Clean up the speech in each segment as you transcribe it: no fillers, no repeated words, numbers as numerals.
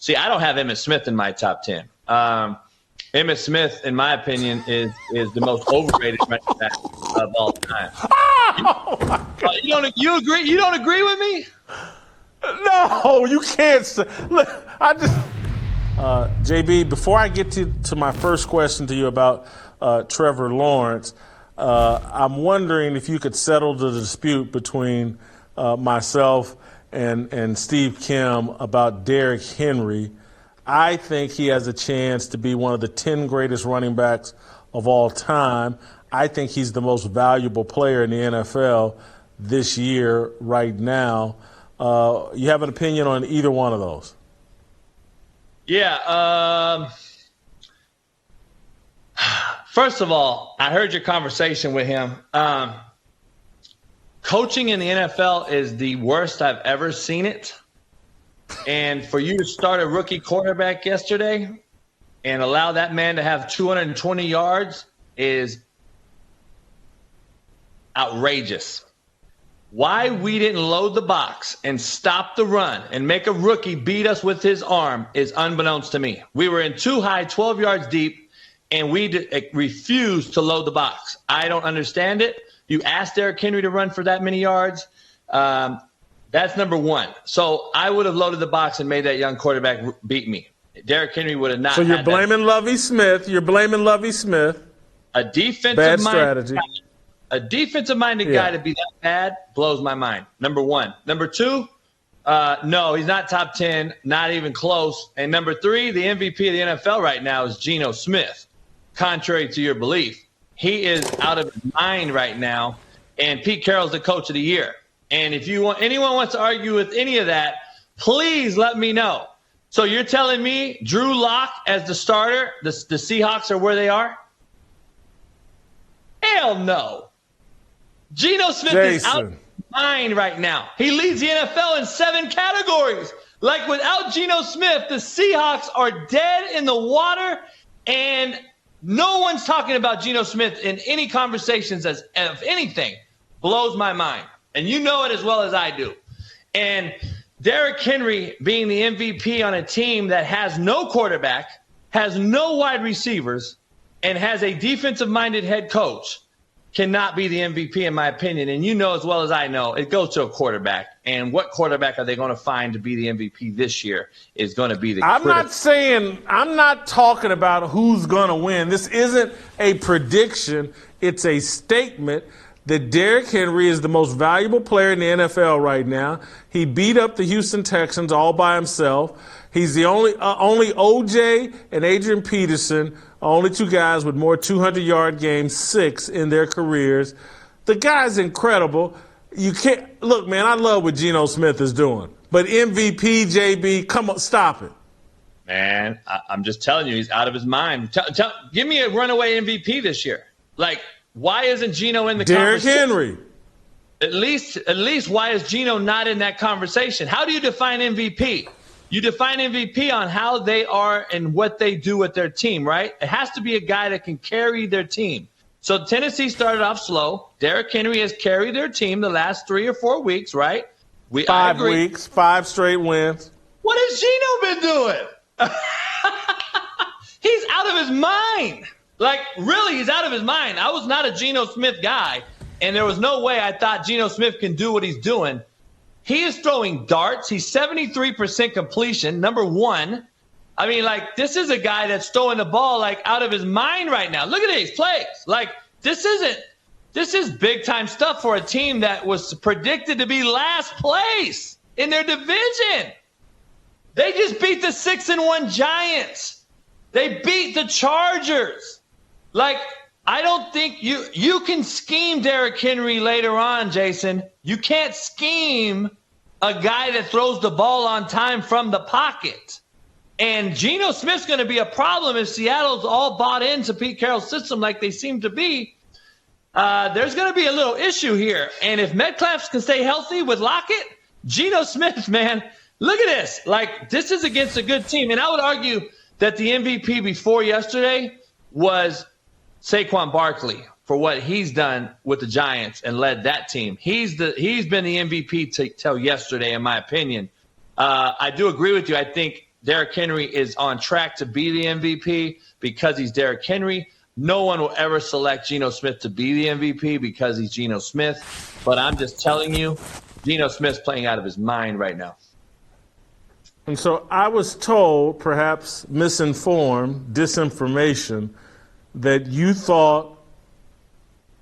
See, I don't have Emmitt Smith in my top 10. Emmitt Smith, in my opinion, is the most overrated running back of all time. You agree? You don't agree with me? No, you can't. Look, JB, before I get to my first question to you about Trevor Lawrence, I'm wondering if you could settle the dispute between myself and Steve Kim about Derrick Henry. I think he has a chance to be one of the 10 greatest running backs of all time. I think he's the most valuable player in the NFL this year right now. You have an opinion on either one of those? Yeah. First of all, I heard your conversation with him. Coaching in the NFL is the worst I've ever seen it. And for you to start a rookie quarterback yesterday and allow that man to have 220 yards is outrageous. Why we didn't load the box and stop the run and make a rookie beat us with his arm is unbeknownst to me. We were in too high, 12 yards deep, and we refused to load the box. I don't understand it. You asked Derrick Henry to run for that many yards. That's number one. So I would have loaded the box and made that young quarterback beat me. Derrick Henry would have not. So you're blaming Lovie Smith. You're blaming Lovie Smith. A defensive bad strategy. A defensive-minded guy to be that bad blows my mind. Number one. Number two, no, he's not top 10, not even close. And number three, the MVP of the NFL right now is Geno Smith, contrary to your belief. He is out of his mind right now, and Pete Carroll's the coach of the year. And if anyone wants to argue with any of that, please let me know. So you're telling me Drew Lock as the starter, the Seahawks are where they are? Hell no. Geno Smith is out of his mind right now. He leads the NFL in 7 categories. Like, without Geno Smith, the Seahawks are dead in the water, and no one's talking about Geno Smith in any conversations as of anything. Blows my mind. And you know it as well as I do. And Derrick Henry being the MVP on a team that has no quarterback, has no wide receivers, and has a defensive-minded head coach cannot be the MVP in my opinion. And you know as well as I know, it goes to a quarterback. And what quarterback are they going to find to be the MVP this year is going to be the I'm not talking about who's going to win. This isn't a prediction. It's a statement that Derrick Henry is the most valuable player in the NFL right now. He beat up the Houston Texans all by himself. He's the only OJ and Adrian Peterson, only 2 guys with more 200-yard games, 6 in their careers. The guy's incredible. You can't look, man. I love what Geno Smith is doing, but MVP, JB, come on, stop it, man. I'm just telling you, he's out of his mind. Give me a runaway MVP this year. Like, why isn't Geno in the Derrick conversation? Henry. At least, why is Geno not in that conversation? How do you define MVP? You define MVP on how they are and what they do with their team, right? It has to be a guy that can carry their team. So Tennessee started off slow. Derrick Henry has carried their team the last 3 or 4 weeks, right? 5 weeks, 5 straight wins. What has Geno been doing? He's out of his mind. Like, really, he's out of his mind. I was not a Geno Smith guy, and there was no way I thought Geno Smith can do what he's doing. He is throwing darts. He's 73% completion, number one. I mean, like, this is a guy that's throwing the ball, like, out of his mind right now. Look at these plays. Like, this is big-time stuff for a team that was predicted to be last place in their division. They just beat the 6-1 Giants. They beat the Chargers. Like, I don't think you can scheme Derrick Henry later on, Jason. You can't scheme a guy that throws the ball on time from the pocket. And Geno Smith's going to be a problem if Seattle's all bought into Pete Carroll's system like they seem to be. There's going to be a little issue here. And if Metcalf can stay healthy with Lockett, Geno Smith, man, look at this. Like, this is against a good team. And I would argue that the MVP before yesterday was Saquon Barkley for what he's done with the Giants and led that team. He's been the MVP till yesterday, in my opinion. I do agree with you. I think Derrick Henry is on track to be the MVP because he's Derrick Henry. No one will ever select Geno Smith to be the MVP because he's Geno Smith. But I'm just telling you, Geno Smith's playing out of his mind right now. And so I was told, perhaps misinformed, disinformation, that you thought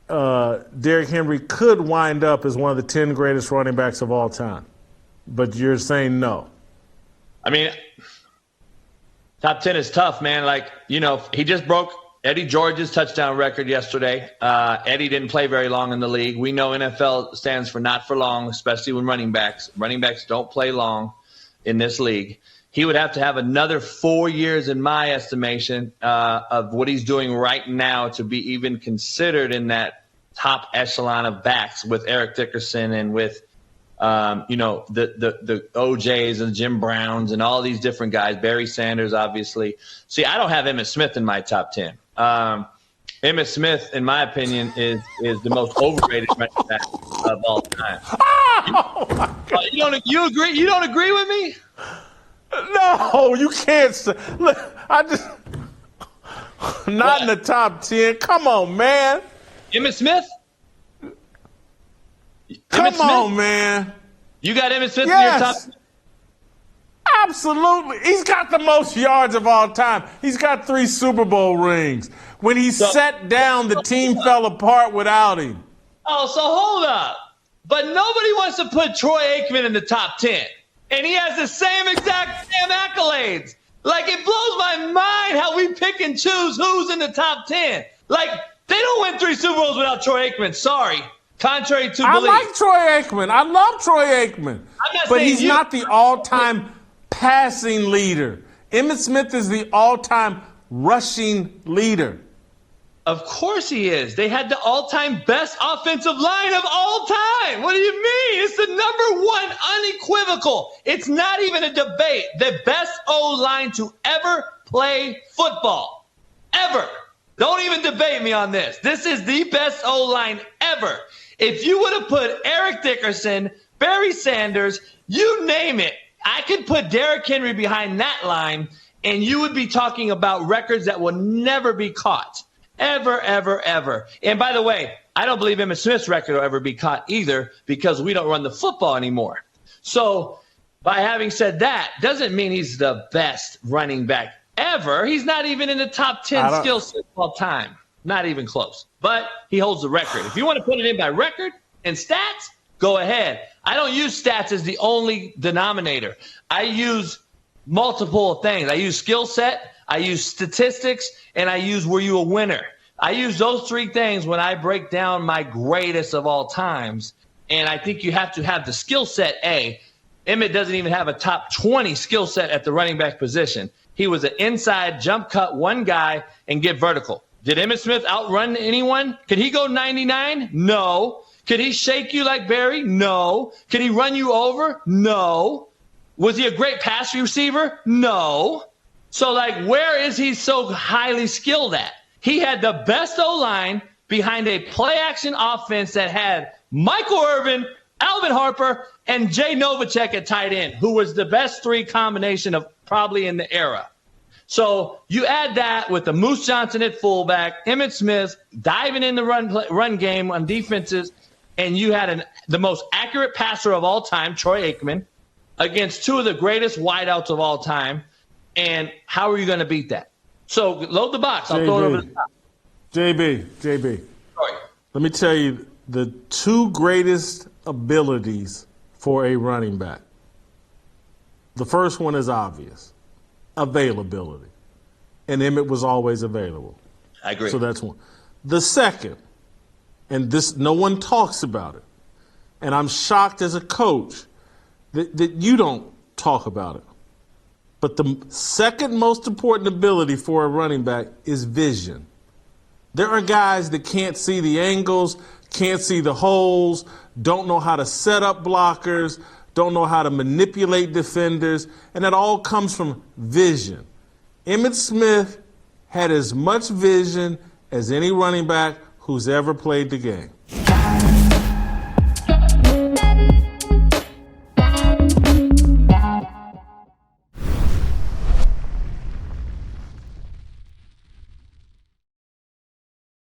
Derrick Henry could wind up as one of the 10 greatest running backs of all time. But you're saying no. I mean, top 10 is tough, man. Like, he just broke Eddie George's touchdown record yesterday. Eddie didn't play very long in the league. We know NFL stands for not for long, especially when running backs don't play long in this league. He would have to have another 4 years, in my estimation, of what he's doing right now to be even considered in that top echelon of backs with Eric Dickerson and with the OJs and Jim Browns and all these different guys, Barry Sanders, obviously. See, I don't have Emmitt Smith in my top 10. Emmitt Smith, in my opinion, is the most overrated running back of all time. You agree? You don't agree with me? No, you can't. Look, not in the top 10. Come on, man. Emmitt Smith? Come on, man. You got Emmitt Smith Yes. in your top 10? Absolutely. He's got the most yards of all time. He's got 3 Super Bowl rings. When he sat down, the team fell apart without him. Oh, so hold up. But nobody wants to put Troy Aikman in the top 10. And he has the same exact accolades. Like, it blows my mind how we pick and choose who's in the top 10. Like, they don't win 3 Super Bowls without Troy Aikman. Sorry. Contrary to belief. I like Troy Aikman. I love Troy Aikman. But he's not the all-time passing leader. Emmitt Smith is the all-time rushing leader. Of course he is. They had the all-time best offensive line of all time. What do you mean? It's the number one, unequivocal. It's not even a debate. The best O-line to ever play football. Ever. Don't even debate me on this. This is the best O-line ever. If you would have put Eric Dickerson, Barry Sanders, you name it, I could put Derrick Henry behind that line, and you would be talking about records that will never be caught. Ever, ever, ever. And by the way, I don't believe Emmitt Smith's record will ever be caught either because we don't run the football anymore. So by having said that, doesn't mean he's the best running back ever. He's not even in the top 10 skill set of all time. Not even close. But he holds the record. If you want to put it in by record and stats, go ahead. I don't use stats as the only denominator. I use multiple things. I use skill set, I use statistics, and I use were you a winner. I use those 3 things when I break down my greatest of all times. And I think you have to have the skill set, A. Emmitt doesn't even have a top 20 skill set at the running back position. He was an inside jump cut one guy and get vertical. Did Emmitt Smith outrun anyone? Could he go 99? No. Could he shake you like Barry? No. Could he run you over? No. Was he a great pass receiver? No. So, like, where is he so highly skilled at? He had the best O-line behind a play-action offense that had Michael Irvin, Alvin Harper, and Jay Novacek at tight end, who was the best 3 combination of probably in the era. So you add that with the Moose Johnson at fullback, Emmitt Smith diving in the run game on defenses, and you had the most accurate passer of all time, Troy Aikman, against 2 of the greatest wideouts of all time. And how are you going to beat that? So load the box. I'll throw it over the top. JB. Sorry. Let me tell you the 2 greatest abilities for a running back. The first one is obvious. Availability. And Emmitt was always available. I agree. So that's one. The second, and this no one talks about it, and I'm shocked as a coach that you don't talk about it. But the second most important ability for a running back is vision. There are guys that can't see the angles, can't see the holes, don't know how to set up blockers, don't know how to manipulate defenders, and that all comes from vision. Emmitt Smith had as much vision as any running back who's ever played the game.